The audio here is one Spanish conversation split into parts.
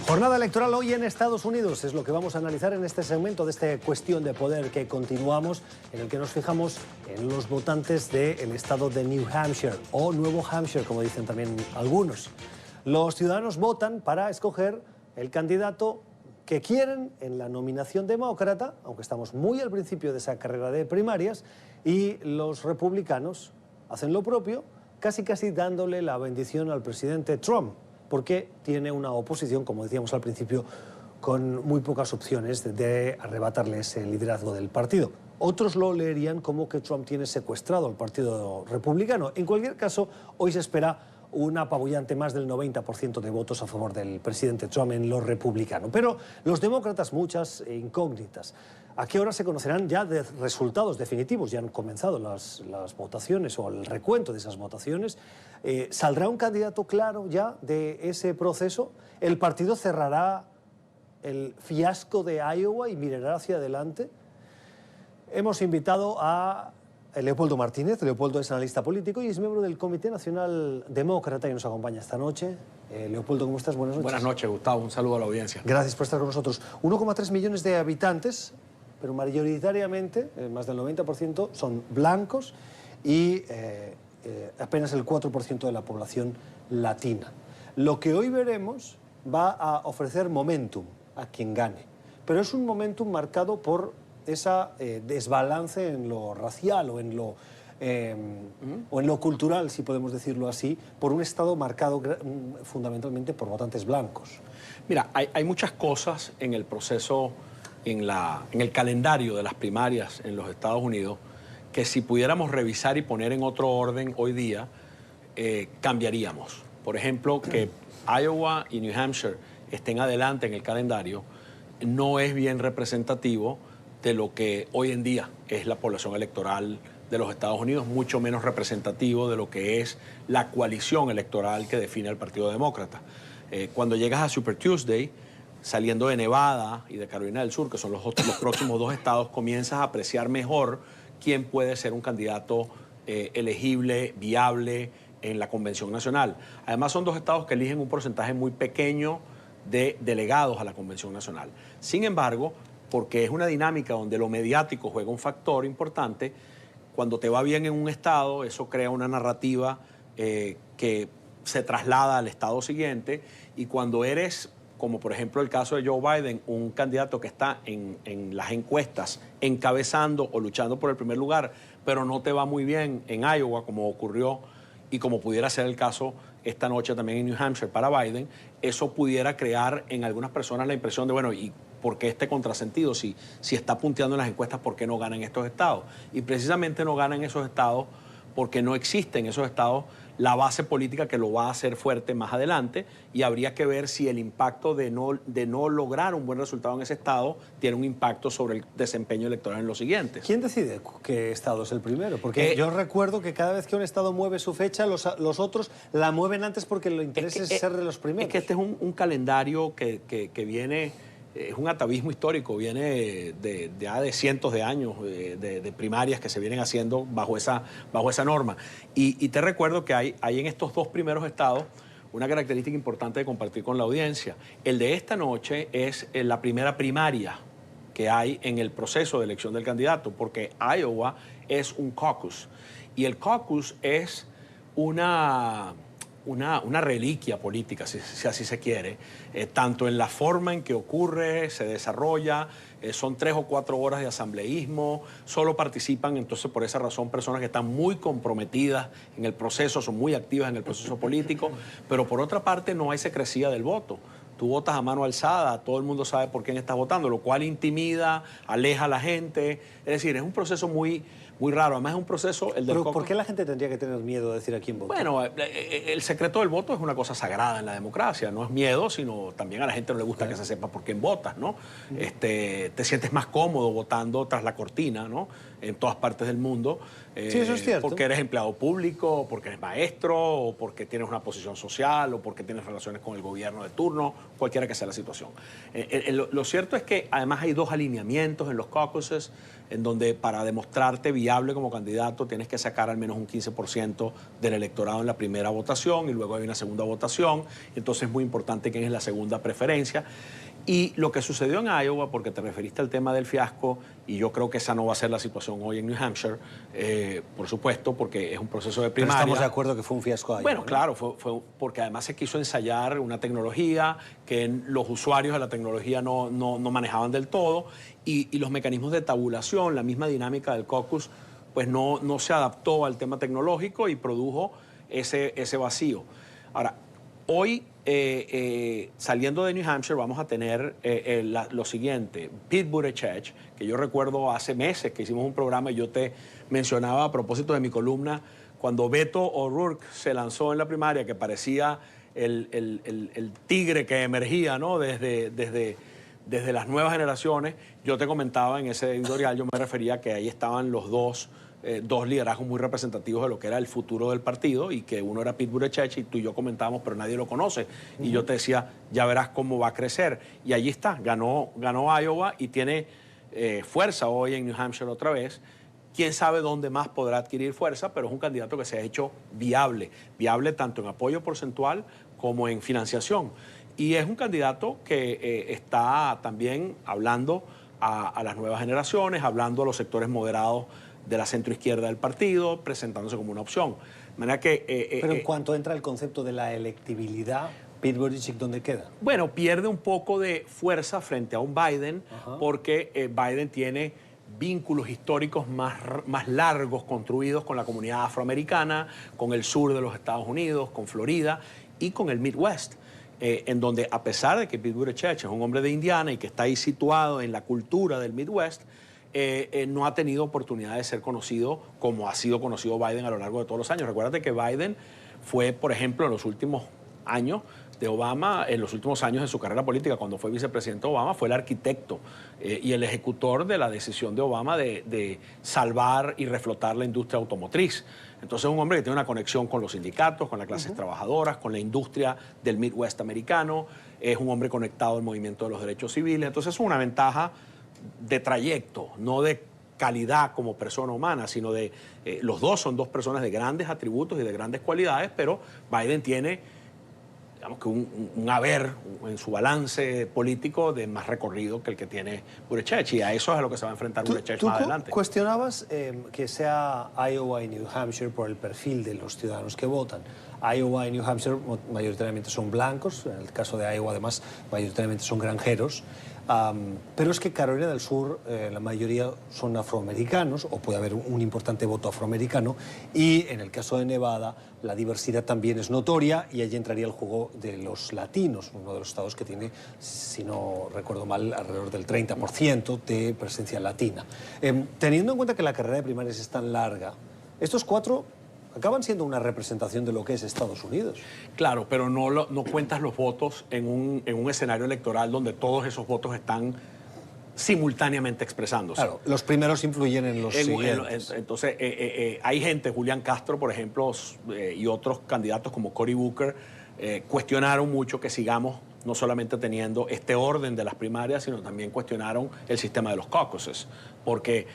Jornada electoral hoy en Estados Unidos es lo que vamos a analizar en este segmento de esta cuestión de poder que continuamos, en el que nos fijamos en los votantes del estado de New Hampshire o Nuevo Hampshire, como dicen también algunos. Los ciudadanos votan para escoger el candidato que quieren en la nominación demócrata, aunque estamos muy al principio de esa carrera de primarias, y los republicanos hacen lo propio, casi dándole la bendición al presidente Trump, porque tiene una oposición, como decíamos al principio, con muy pocas opciones de arrebatarle ese liderazgo del partido. Otros lo leerían como que Trump tiene secuestrado al Partido Republicano. En cualquier caso, hoy se espera un apabullante más del 90% de votos a favor del presidente Trump en lo republicano. Pero los demócratas, muchas incógnitas. ¿A qué hora se conocerán ya de resultados definitivos? Ya han comenzado las votaciones o el recuento de esas votaciones. ¿Saldrá un candidato claro ya de ese proceso? ¿El partido cerrará el fiasco de Iowa y mirará hacia adelante? Hemos invitado a Leopoldo Martínez. Leopoldo es analista político y es miembro del Comité Nacional Demócrata y nos acompaña esta noche. Leopoldo, ¿cómo estás? Buenas noches. Buenas noches, Gustavo. Un saludo a la audiencia. Gracias por estar con nosotros. 1,3 millones de habitantes, pero mayoritariamente, más del 90%, son blancos y apenas el 4% de la población latina. Lo que hoy veremos va a ofrecer momentum a quien gane, pero es un momentum marcado por esa desbalance en lo racial o en lo cultural, si podemos decirlo así, por un estado marcado fundamentalmente por votantes blancos. Mira, hay muchas cosas en el proceso, en el calendario de las primarias en los Estados Unidos, que si pudiéramos revisar y poner en otro orden hoy día, cambiaríamos. Por ejemplo, que Iowa y New Hampshire estén adelante en el calendario no es bien representativo de lo que hoy en día es la población electoral de los Estados Unidos, mucho menos representativo de lo que es la coalición electoral que define el Partido Demócrata. Cuando llegas a Super Tuesday, saliendo de Nevada y de Carolina del Sur, que son los próximos dos estados, comienzas a apreciar mejor quién puede ser un candidato elegible, viable en la Convención Nacional. Además, son dos estados que eligen un porcentaje muy pequeño de delegados a la Convención Nacional. Sin embargo, porque es una dinámica donde lo mediático juega un factor importante, cuando te va bien en un estado, eso crea una narrativa que se traslada al estado siguiente, y cuando eres, como por ejemplo el caso de Joe Biden, un candidato que está en las encuestas encabezando o luchando por el primer lugar, pero no te va muy bien en Iowa, como ocurrió y como pudiera ser el caso esta noche también en New Hampshire para Biden, eso pudiera crear en algunas personas la impresión de, bueno, ¿y por qué este contrasentido? Si está punteando en las encuestas, ¿por qué no gana en estos estados? Y precisamente no gana en esos estados porque no existe en esos estados la base política que lo va a hacer fuerte más adelante, y habría que ver si el impacto de no lograr un buen resultado en ese estado tiene un impacto sobre el desempeño electoral en los siguientes. ¿Quién decide qué estado es el primero? Porque yo recuerdo que cada vez que un estado mueve su fecha, los otros la mueven antes porque lo interesa es ser de los primeros. Es que este es un calendario que viene, es un atavismo histórico, viene de cientos de años de primarias que se vienen haciendo bajo esa norma. Y te recuerdo que hay en estos dos primeros estados una característica importante de compartir con la audiencia. El de esta noche es la primera primaria que hay en el proceso de elección del candidato, porque Iowa es un caucus, y el caucus es una reliquia política, si así se quiere, tanto en la forma en que ocurre, se desarrolla, son 3 o 4 horas de asambleísmo, solo participan entonces por esa razón personas que están muy comprometidas en el proceso, son muy activas en el proceso político, pero por otra parte no hay secrecía del voto. Tú votas a mano alzada, todo el mundo sabe por quién estás votando, lo cual intimida, aleja a la gente. Es decir, es un proceso muy raro. Además es un proceso... ¿Pero por qué la gente tendría que tener miedo de decir a quién vota? Bueno, el secreto del voto es una cosa sagrada en la democracia. No es miedo, sino también a la gente no le gusta que se sepa por quién votas, ¿no? Te sientes más cómodo votando tras la cortina, ¿no? En todas partes del mundo. Sí, eso es cierto. Porque eres empleado público, o porque eres maestro, o porque tienes una posición social, o porque tienes relaciones con el gobierno de turno, cualquiera que sea la situación. Lo cierto es que además hay dos alineamientos en los caucuses. en donde para demostrarte viable como candidato tienes que sacar al menos un 15% del electorado en la primera votación y luego hay una segunda votación. Entonces es muy importante quién es la segunda preferencia. Y lo que sucedió en Iowa, porque te referiste al tema del fiasco, y yo creo que esa no va a ser la situación hoy en New Hampshire, por supuesto, porque es un proceso de primaria. Pero estamos de acuerdo que fue un fiasco Iowa. Bueno, ¿no? claro, fue porque además se quiso ensayar una tecnología que los usuarios de la tecnología no manejaban del todo, y los mecanismos de tabulación, la misma dinámica del caucus, pues no se adaptó al tema tecnológico y produjo ese vacío. Ahora, hoy, saliendo de New Hampshire, vamos a tener lo siguiente. Pete Buttigieg, que yo recuerdo hace meses que hicimos un programa y yo te mencionaba a propósito de mi columna, cuando Beto O'Rourke se lanzó en la primaria, que parecía el tigre que emergía, ¿no? desde las nuevas generaciones, yo te comentaba en ese editorial, yo me refería a que ahí estaban los dos liderazgos muy representativos de lo que era el futuro del partido, y que uno era Pete Buttigieg y tú y yo comentábamos, pero nadie lo conoce. Y yo te decía, ya verás cómo va a crecer. Y allí está, ganó Iowa y tiene fuerza hoy en New Hampshire otra vez. Quién sabe dónde más podrá adquirir fuerza, pero es un candidato que se ha hecho viable tanto en apoyo porcentual como en financiación. Y es un candidato que está también hablando a las nuevas generaciones, hablando a los sectores moderados de la centroizquierda del partido, presentándose como una opción. De manera que, pero en cuanto entra el concepto de la electibilidad, Pete Buttigieg, ¿dónde queda? Bueno, pierde un poco de fuerza frente a un Biden, porque Biden tiene vínculos históricos más largos construidos con la comunidad afroamericana, con el sur de los Estados Unidos, con Florida y con el Midwest, en donde, a pesar de que Pete Buttigieg es un hombre de Indiana y que está ahí situado en la cultura del Midwest, no ha tenido oportunidad de ser conocido como ha sido conocido Biden a lo largo de todos los años. Recuérdate que Biden fue, por ejemplo, en los últimos años de Obama, en los últimos años de su carrera política, cuando fue vicepresidente Obama, fue el arquitecto y el ejecutor de la decisión de Obama de salvar y reflotar la industria automotriz. Entonces es un hombre que tiene una conexión con los sindicatos, con las clases trabajadoras, con la industria del Midwest americano, es un hombre conectado al movimiento de los derechos civiles. Entonces es una ventaja de trayecto, no de calidad como persona humana, sino de los dos son dos personas de grandes atributos y de grandes cualidades, pero Biden tiene, digamos que un haber en su balance político de más recorrido que el que tiene Buttigieg, y a eso es a lo que se va a enfrentar Buttigieg más adelante. ¿Tú cuestionabas que sea Iowa y New Hampshire por el perfil de los ciudadanos que votan? Iowa y New Hampshire mayoritariamente son blancos, en el caso de Iowa además mayoritariamente son granjeros, pero es que Carolina del Sur la mayoría son afroamericanos, o puede haber un importante voto afroamericano, y en el caso de Nevada la diversidad también es notoria, y allí entraría el juego de los latinos, uno de los estados que tiene, si no recuerdo mal, alrededor del 30% de presencia latina. Teniendo en cuenta que la carrera de primarias es tan larga, estos cuatro acaban siendo una representación de lo que es Estados Unidos. Claro, pero no cuentas los votos en un escenario electoral donde todos esos votos están simultáneamente expresándose. Claro, los primeros influyen en los siguientes. Entonces, hay gente, Julián Castro, por ejemplo, y otros candidatos como Cory Booker, cuestionaron mucho que sigamos no solamente teniendo este orden de las primarias, sino también cuestionaron el sistema de los caucuses, porque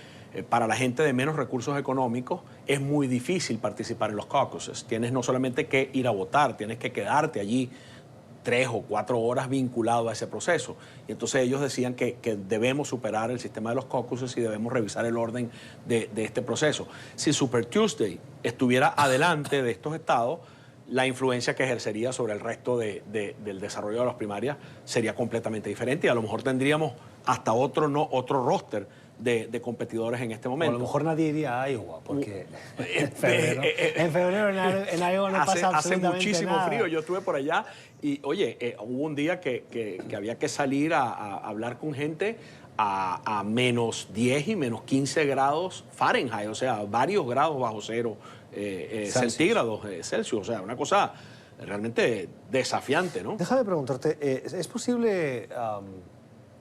para la gente de menos recursos económicos es muy difícil participar en los caucuses. Tienes no solamente que ir a votar, tienes que quedarte allí 3 o 4 horas vinculado a ese proceso. Y entonces ellos decían que debemos superar el sistema de los caucuses y debemos revisar el orden de este proceso. Si Super Tuesday estuviera adelante de estos estados, la influencia que ejercería sobre el resto del desarrollo de las primarias sería completamente diferente, y a lo mejor tendríamos hasta otro roster de competidores en este momento. O a lo mejor nadie iría a Iowa, porque en febrero en Iowa no pasa absolutamente hace muchísimo nada. frío. Yo estuve por allá y, oye, hubo un día que había que salir a hablar con gente a menos 10 y menos 15 grados Fahrenheit, o sea, varios grados bajo cero centígrados Celsius, o sea, una cosa realmente desafiante, ¿no? Déjame preguntarte, ¿es posible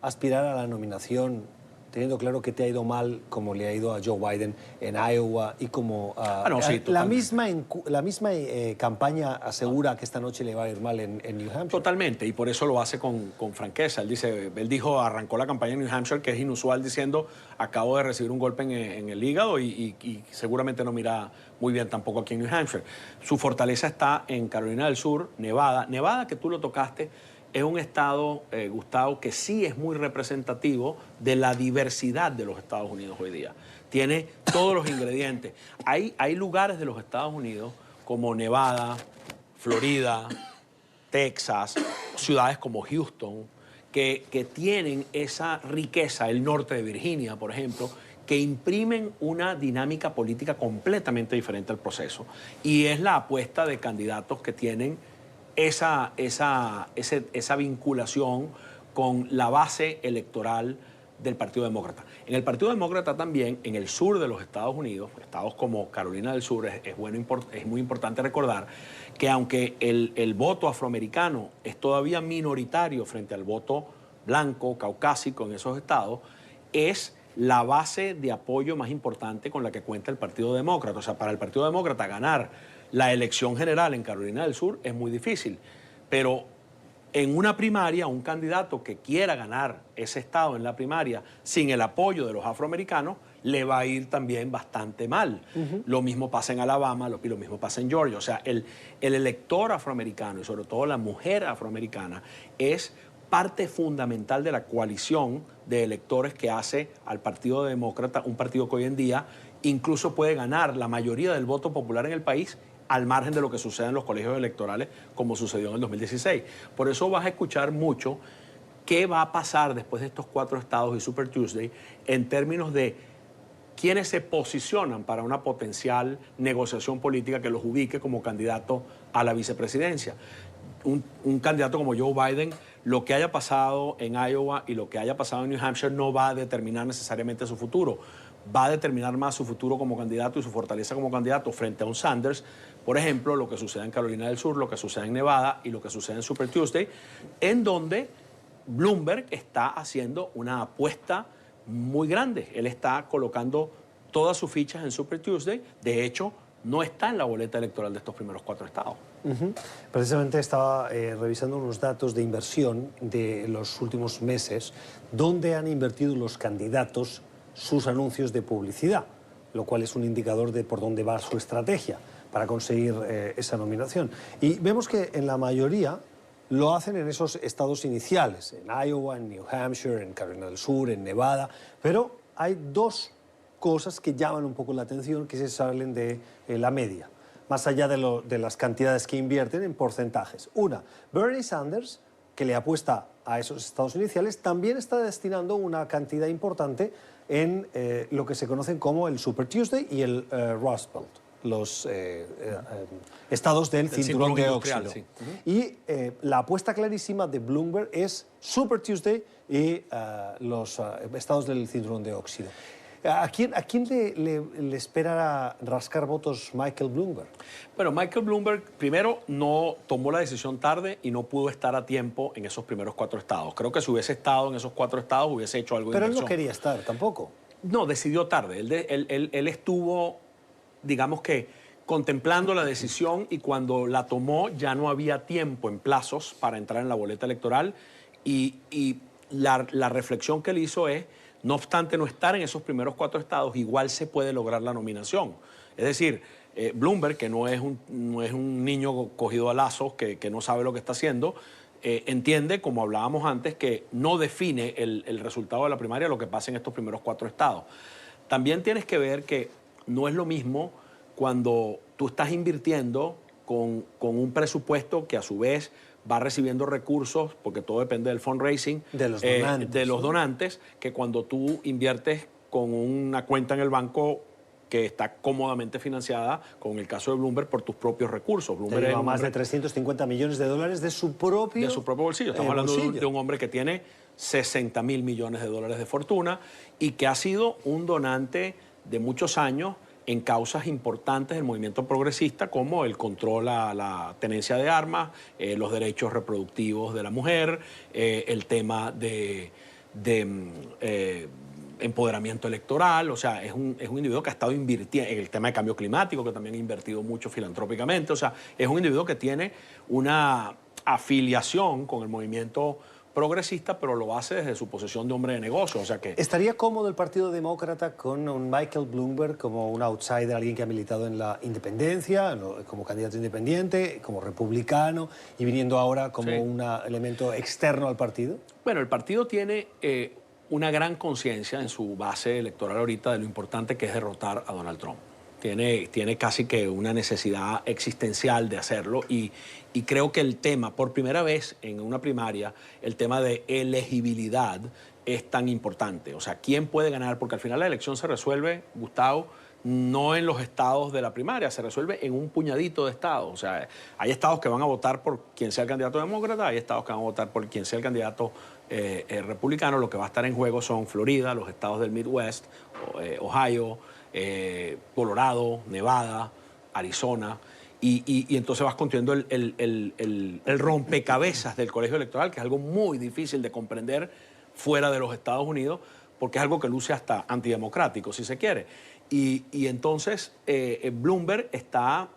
aspirar a la nominación teniendo claro que te ha ido mal como le ha ido a Joe Biden en Iowa y como Sí, la misma campaña asegura que esta noche le va a ir mal en New Hampshire. Totalmente, y por eso lo hace con franqueza. Él dijo, arrancó la campaña en New Hampshire, que es inusual, diciendo, acabo de recibir un golpe en el hígado y seguramente no mira muy bien tampoco aquí en New Hampshire. Su fortaleza está en Carolina del Sur, Nevada. Nevada, que tú lo tocaste, es un estado, Gustavo, que sí es muy representativo de la diversidad de los Estados Unidos hoy día. Tiene todos los ingredientes. Hay lugares de los Estados Unidos como Nevada, Florida, Texas, ciudades como Houston, que tienen esa riqueza, el norte de Virginia, por ejemplo, que imprimen una dinámica política completamente diferente al proceso. Y es la apuesta de candidatos que tienen esa vinculación con la base electoral del Partido Demócrata. En el Partido Demócrata también, en el sur de los Estados Unidos, estados como Carolina del Sur, es muy importante recordar que aunque el voto afroamericano es todavía minoritario frente al voto blanco, caucásico en esos estados, es la base de apoyo más importante con la que cuenta el Partido Demócrata. O sea, para el Partido Demócrata ganar la elección general en Carolina del Sur es muy difícil, pero en una primaria, un candidato que quiera ganar ese estado en la primaria sin el apoyo de los afroamericanos, le va a ir también bastante mal. Lo mismo pasa en Alabama, lo mismo pasa en Georgia. O sea, el elector afroamericano y sobre todo la mujer afroamericana es parte fundamental de la coalición de electores que hace al Partido Demócrata, un partido que hoy en día incluso puede ganar la mayoría del voto popular en el país, al margen de lo que sucede en los colegios electorales, como sucedió en el 2016. Por eso vas a escuchar mucho qué va a pasar después de estos 4 estados y Super Tuesday en términos de quiénes se posicionan para una potencial negociación política que los ubique como candidato a la vicepresidencia. Un candidato como Joe Biden, lo que haya pasado en Iowa y lo que haya pasado en New Hampshire no va a determinar necesariamente su futuro. Va a determinar más su futuro como candidato y su fortaleza como candidato frente a un Sanders. Por ejemplo, lo que sucede en Carolina del Sur, lo que sucede en Nevada y lo que sucede en Super Tuesday, en donde Bloomberg está haciendo una apuesta muy grande. Él está colocando todas sus fichas en Super Tuesday. De hecho, no está en la boleta electoral de estos primeros 4 estados. Precisamente estaba revisando unos datos de inversión de los últimos meses, donde han invertido los candidatos sus anuncios de publicidad, lo cual es un indicador de por dónde va su estrategia para conseguir esa nominación. Y vemos que en la mayoría lo hacen en esos estados iniciales, en Iowa, en New Hampshire, en Carolina del Sur, en Nevada, pero hay 2 cosas que llaman un poco la atención, que se salen de la media, más allá de las cantidades que invierten en porcentajes. Una, Bernie Sanders, que le apuesta a esos estados iniciales, también está destinando una cantidad importante en lo que se conocen como el Super Tuesday y el Rust Belt, los estados del cinturón de óxido. Sí. Y la apuesta clarísima de Bloomberg es Super Tuesday y los estados del cinturón de óxido. ¿A quién le espera rascar votos Michael Bloomberg? Bueno, Michael Bloomberg primero no tomó la decisión tarde y no pudo estar a tiempo en esos primeros 4 estados. Creo que si hubiese estado en esos 4 estados hubiese hecho algo de inversión. Pero él no quería estar tampoco. No, decidió tarde. Él estuvo, digamos que, contemplando la decisión y cuando la tomó ya no había tiempo en plazos para entrar en la boleta electoral y la reflexión que él hizo es: no obstante no estar en esos primeros 4 estados, igual se puede lograr la nominación. Es decir, Bloomberg, que no es un niño cogido a lazos, que no sabe lo que está haciendo, entiende, como hablábamos antes, que no define el resultado de la primaria lo que pasa en estos primeros 4 estados. También tienes que ver que no es lo mismo cuando tú estás invirtiendo con un presupuesto que a su vez va recibiendo recursos, porque todo depende del fundraising, de los donantes, que cuando tú inviertes con una cuenta en el banco que está cómodamente financiada, con el caso de Bloomberg, por tus propios recursos. Bloomberg lleva más de 350 millones de dólares de su propio bolsillo. Estamos hablando de un hombre que tiene 60.000 millones de dólares de fortuna y que ha sido un donante de muchos años en causas importantes del movimiento progresista, como el control a la tenencia de armas, los derechos reproductivos de la mujer, el tema de empoderamiento electoral, o sea, es un individuo que ha estado invirtiendo en el tema de cambio climático, que también ha invertido mucho filantrópicamente, o sea, es un individuo que tiene una afiliación con el movimiento progresista, pero lo hace desde su posición de hombre de negocio, o sea que... ¿Estaría cómodo el Partido Demócrata con un Michael Bloomberg como un outsider, alguien que ha militado en la independencia, como candidato independiente, como republicano, y viniendo ahora como un elemento externo al partido? Bueno, el partido tiene una gran conciencia en su base electoral ahorita de lo importante que es derrotar a Donald Trump. Tiene casi que una necesidad existencial de hacerlo y creo que el tema, por primera vez en una primaria, el tema de elegibilidad es tan importante. O sea, ¿quién puede ganar? Porque al final la elección se resuelve, Gustavo, no en los estados de la primaria, se resuelve en un puñadito de estados. O sea, hay estados que van a votar por quien sea el candidato demócrata, hay estados que van a votar por quien sea el candidato republicano. Lo que va a estar en juego son Florida, los estados del Midwest, Ohio, Colorado, Nevada, Arizona, y entonces vas construyendo el rompecabezas del colegio electoral, que es algo muy difícil de comprender fuera de los Estados Unidos, porque es algo que luce hasta antidemocrático, si se quiere. Y entonces Bloomberg está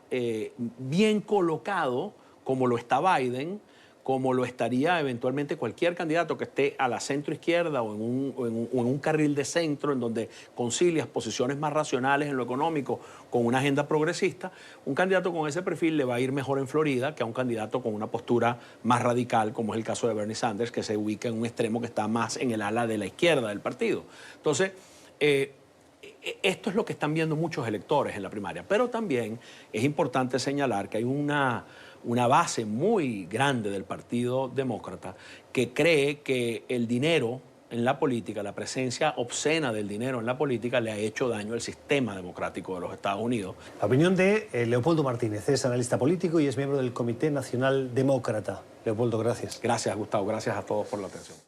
bien colocado, como lo está Biden, como lo estaría eventualmente cualquier candidato que esté a la centro izquierda o en un carril de centro en donde concilias posiciones más racionales en lo económico con una agenda progresista. Un candidato con ese perfil le va a ir mejor en Florida que a un candidato con una postura más radical, como es el caso de Bernie Sanders, que se ubica en un extremo que está más en el ala de la izquierda del partido. Entonces, esto es lo que están viendo muchos electores en la primaria, pero también es importante señalar que hay una base muy grande del Partido Demócrata que cree que el dinero en la política, la presencia obscena del dinero en la política le ha hecho daño al sistema democrático de los Estados Unidos. La opinión de Leopoldo Martínez, es analista político y es miembro del Comité Nacional Demócrata. Leopoldo, gracias. Gracias, Gustavo. Gracias a todos por la atención.